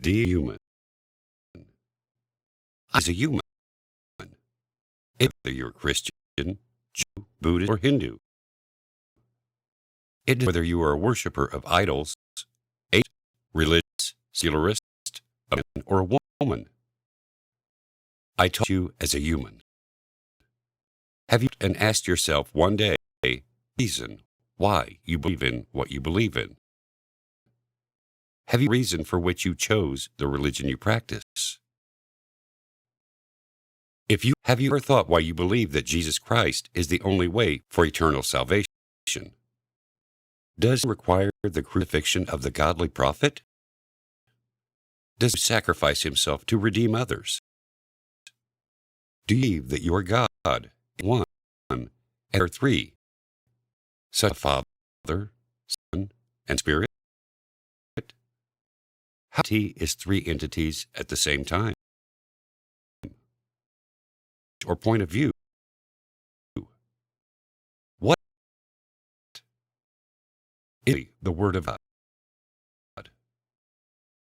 Dear human, as a human, whether you're Christian, Jew, Buddhist, or Hindu, it is whether you are a worshiper of idols, atheist, religious, secularist, a man or a woman. I taught you as a human. Have you and asked yourself one day the reason why you believe in what you believe in? Have you a reason for which you chose the religion you practice? Have you ever thought why you believe that Jesus Christ is the only way for eternal salvation? Does it require the crucifixion of the godly prophet? Does he sacrifice himself to redeem others? Do you believe that you are God, one, and are three, such as Father, Son, and Spirit? How T is three entities at the same time? Or point of view? What is the Word of God?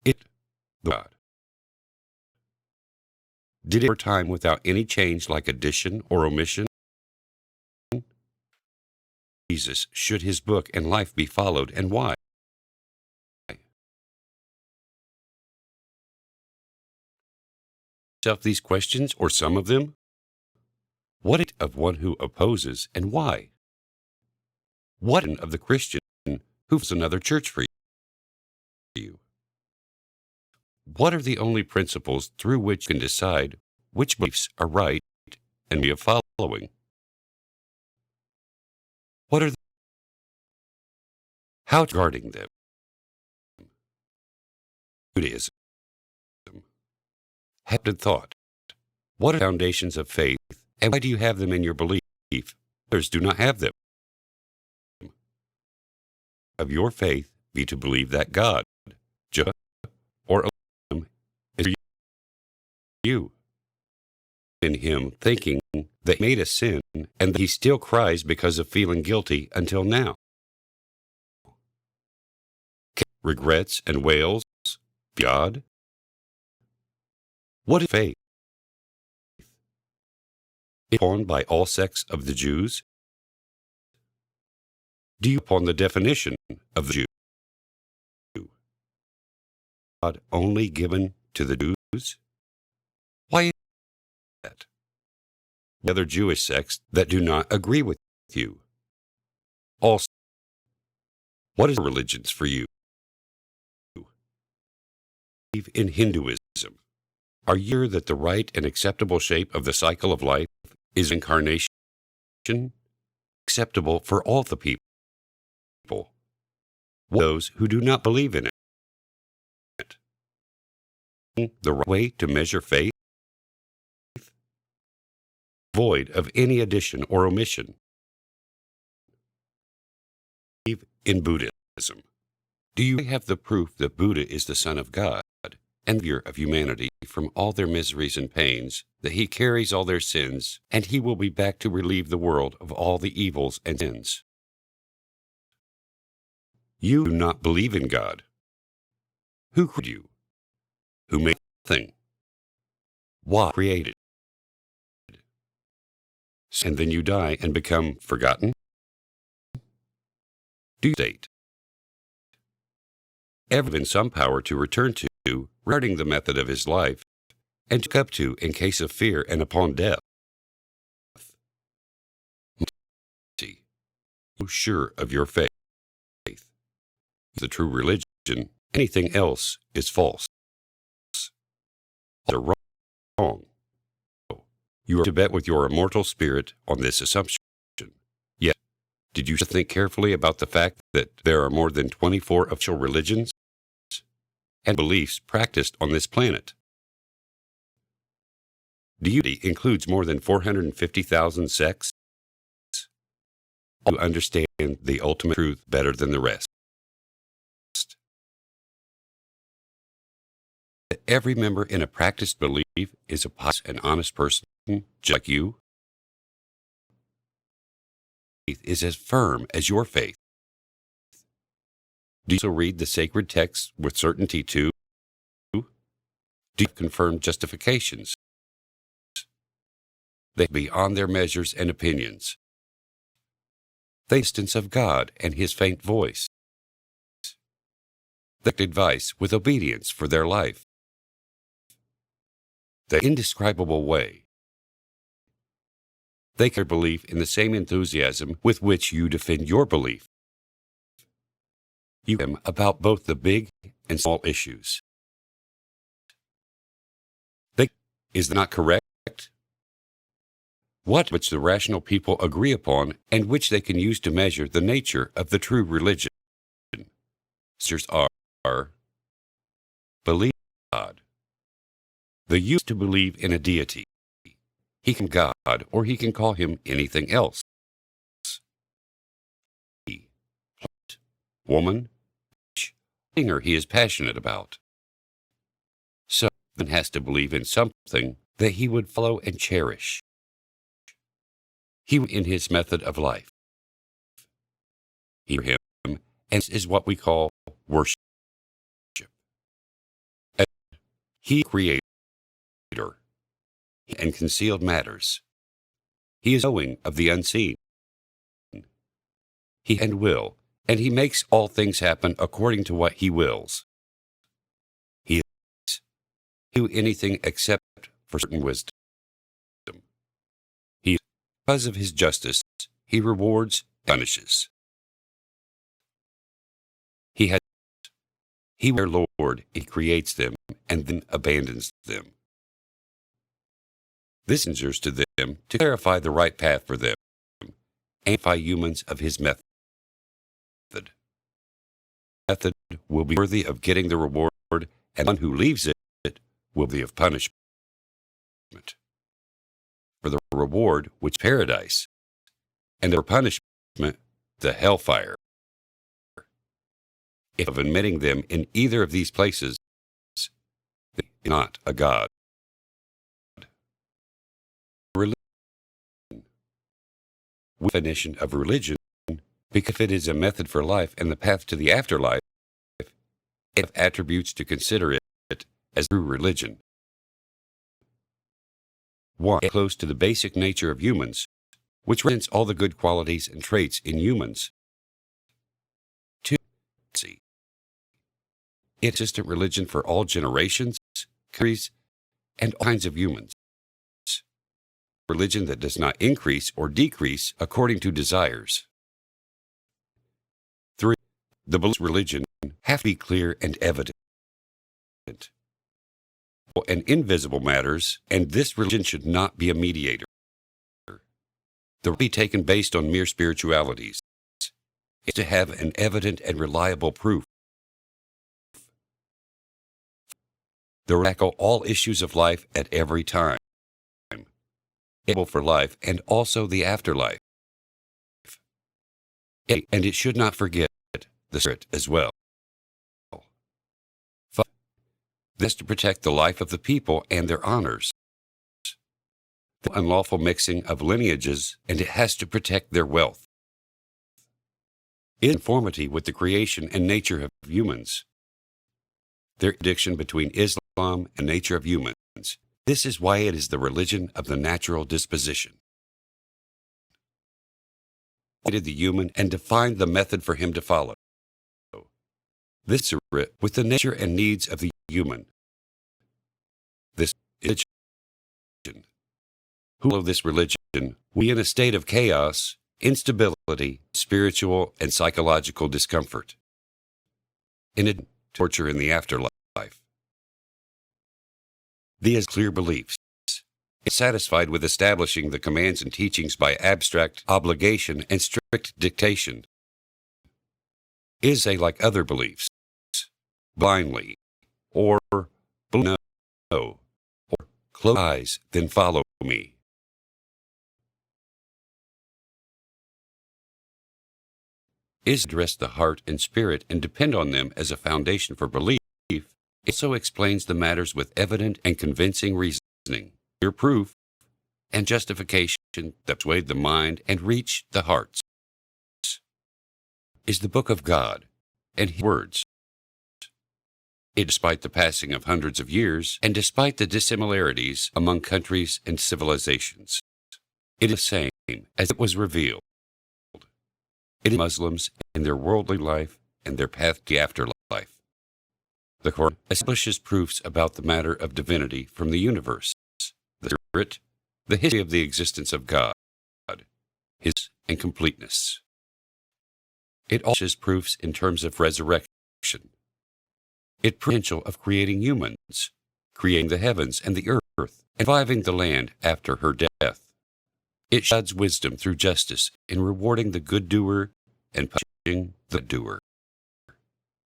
It, the God. Did it ever time without any change like addition or omission? Jesus, should his book and life be followed, and why? Yourself these questions, or some of them? What is of one who opposes, and why? What of the Christian who has another church for you? What are the only principles through which you can decide which beliefs are right and we are following? What are how guarding them? Judaism. Have thought. What are the foundations of faith, and why do you have them in your belief? Others do not have them. Of your faith be to believe that God, Jehovah, or Allah is you. In him thinking that he made a sin and that he still cries because of feeling guilty until now. Regrets and wails, God? What is faith? Upon by all sects of the Jews? Do you upon the definition of the Jew? God only given to the Jews? Why is that? The other Jewish sects that do not agree with you. Also, what is religions for you? In Hinduism, are you sure that the right and acceptable shape of the cycle of life is incarnation, acceptable for all the people? Those who do not believe in it. The right way to measure faith, void of any addition or omission. In Buddhism, do you have the proof that Buddha is the Son of God and Savior of humanity from all their miseries and pains, that he carries all their sins, and he will be back to relieve the world of all the evils and sins? You do not believe in God. Who created you? Who made everything? Why created? And then you die and become forgotten? Do you state? Ever given some power to return to regarding the method of his life, and took up to in case of fear and upon death? You sure of your faith? The true religion, anything else is false. They're wrong. You are to bet with your immortal spirit on this assumption. Yet, did you think carefully about the fact that there are more than 24 official religions and beliefs practiced on this planet? Deity includes more than 450,000 sects. You understand the ultimate truth better than the rest. Every member in a practiced belief is a pious and honest person, just like you. Faith is as firm as your faith. Do you also read the sacred texts with certainty too? do confirm justifications. They be beyond their measures and opinions. The instance of God and His faint voice. The advice with obedience for their life. The indescribable way. They care belief in the same enthusiasm with which you defend your belief. You am about both the big and small issues. Is that not correct? What which the rational people agree upon and which they can use to measure the nature of the true religion. Answers are believe in God. The use to believe in a deity. He can God or he can call him anything else. He, woman, singer he is passionate about. So one has to believe in something that he would follow and cherish. He in his method of life. He him and is what we call worship. He creator and concealed matters. He is knowing of the unseen. He and will, and he makes all things happen according to what he wills. He is do anything except for certain wisdom. He, because of his justice, he rewards, punishes. He their Lord, he creates them and then abandons them. This answers to them to clarify the right path for them, amplify humans of his method. Method will be worthy of getting the reward, and one who leaves it will be of punishment. For the reward, which paradise, and their punishment, the hellfire. If of admitting them in either of these places, they are not a God. Religion. Definition of religion, because it is a method for life and the path to the afterlife, it have attributes to consider it as true religion. 1. Close to the basic nature of humans, which represents all the good qualities and traits in humans. 2. Consistent religion for all generations, countries, and all kinds of humans. Religion that does not increase or decrease according to desires. 3. The beliefs of religion have to be clear and evident. And invisible matters, and this religion should not be a mediator. The be taken based on mere spiritualities is to have an evident and reliable proof. The tackle all issues of life at every time, able for life and also the afterlife. And it should not forget the spirit as well. 5. This to protect the life of the people and their honors. The unlawful mixing of lineages, and it has to protect their wealth. In conformity with the creation and nature of humans. Their addiction between Islam and nature of humans. This is why it is the religion of the natural disposition. Created the human and defined the method for him to follow. This is with the nature and needs of the human. This is religion. Who follow this religion, we in a state of chaos, instability, spiritual and psychological discomfort. In addition to torture in the afterlife. These clear beliefs, satisfied with establishing the commands and teachings by abstract obligation and strict dictation, is a like other beliefs, blindly, or no, or close eyes, then follow me. Is address the heart and spirit and depend on them as a foundation for belief. It also explains the matters with evident and convincing reasoning, clear proof, and justification that persuade the mind and reach the hearts. Is the book of God and His words. despite the passing of hundreds of years and despite the dissimilarities among countries and civilizations. It is the same as it was revealed. It is Muslims in their worldly life and their path to afterlife. The Quran establishes proofs about the matter of divinity from the universe, the spirit, the history of the existence of God, His and completeness. It also has proofs in terms of resurrection. It potential of creating humans, creating the heavens and the earth, and reviving the land after her death. It sheds wisdom through justice in rewarding the good doer and punishing the doer.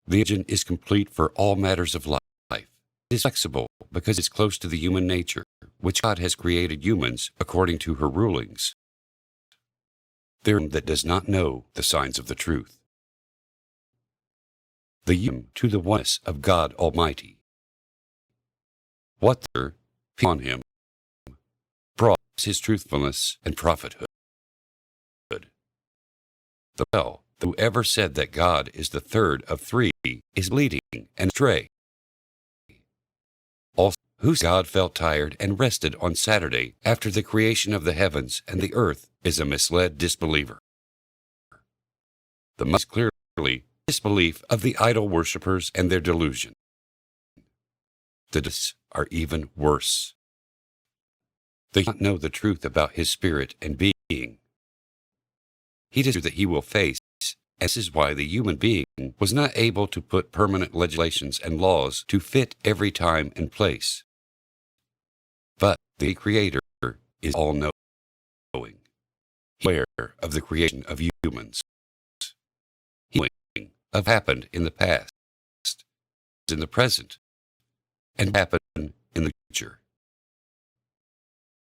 The religion is complete for all matters of life. It is flexible because it's close to the human nature, which God has created humans according to her rulings. There is one that does not know the signs of the truth. The human to the oneness of God Almighty. What there on him brought his truthfulness and prophethood. The well, whoever said that God is the third of three is leading and astray. Also, whose God felt tired and rested on Saturday after the creation of the heavens and the earth is a misled disbeliever. The most clearly disbelief of the idol worshippers and their delusion. The dis are even worse. They do not know the truth about his spirit and being. He does that he will face, and this is why the human being was not able to put permanent legislations and laws to fit every time and place. But the Creator is all-knowing, aware of the creation of humans. He knows of happened in the past, in the present, and happen in the future.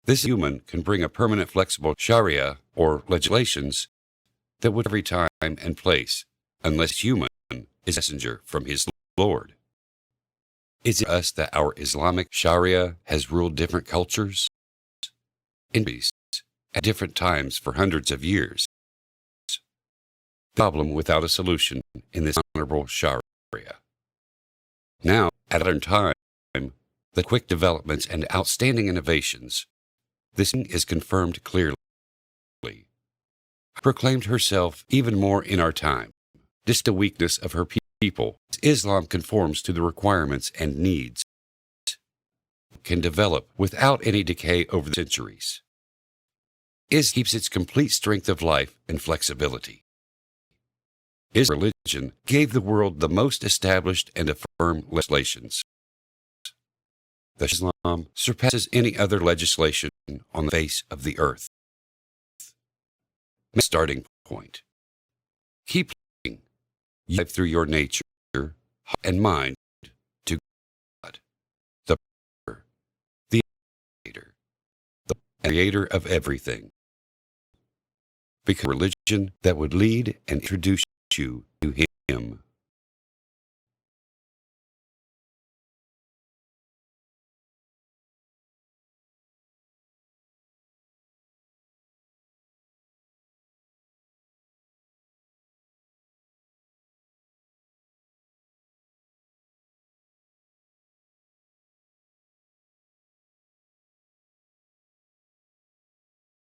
This human can bring a permanent flexible Sharia or legislations that would every time and place, unless human is a messenger from his Lord. Is it us that our Islamic Sharia has ruled different cultures in peace at different times for hundreds of years? Problem without a solution in this honorable Sharia. Now, at modern time, the quick developments and outstanding innovations, this is confirmed clearly. Proclaimed herself even more in our time. This the weakness of her people. Islam conforms to the requirements and needs. Can develop without any decay over the centuries. Islam keeps its complete strength of life and flexibility. His religion gave the world the most established and affirmed legislations. The Islam surpasses any other legislation on the face of the earth. Starting point. Keep living life through your nature, heart, and mind to God, the Creator, the Creator of everything. Because religion that would lead and introduce you to Him.